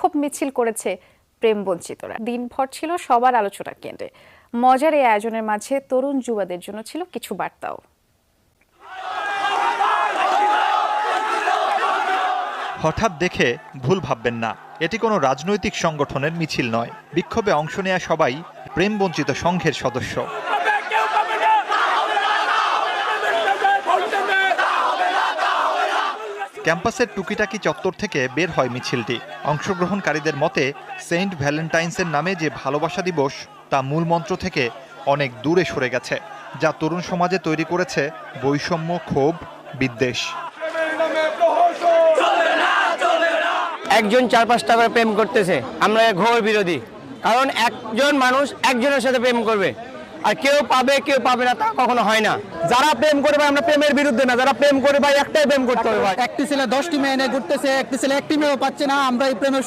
বিক্ষোভ মিছিল করেছে প্রেম বঞ্চিতরা। দিনভর ছিল সবার আলোচনার কেন্দ্রে। মজার এই আয়োজনের মাঝে তরুণ যুবাদের জন্য ছিল কিছু বার্তাও। হঠাৎ দেখে ভুল ভাববেন না, এটি কোনো রাজনৈতিক সংগঠনের মিছিল নয়। বিক্ষোভে অংশ নেয়া সবাই প্রেম বঞ্চিত সংঘের সদস্য। ক্যাম্পাসের টুকিটাকি চত্বর থেকে বের হয় মিছিলটি। অংশগ্রহণকারীদের মতে সেন্ট ভ্যালেন্টাইন্সের নামে যে ভালোবাসা দিবস তা মূল মন্ত্র থেকে অনেক দূরে সরে গেছে, যা তরুণ সমাজে তৈরি করেছে বৈষম্য, ক্ষোভ, বিদ্বেষ। একজন 4-5টা করে প্রেম করতেছে, আমরা ঘোর বিরোধী। কারণ একজন মানুষ একজনের সাথে প্রেম করবে, আর কেউ পাবে কেউ পাবে না, তা কখনো হয় না। যারা প্রেম করবে আমরা প্রেমের বিরুদ্ধে না, যারা প্রেম করে ভাই একটাই প্রেম করতে হবে। একটি ছেলে 10টি মেয়ে নিয়ে ঘুরতেছে, একটি ছেলে একটি মেয়েও পাচ্ছে না। আমরা এই প্রেমের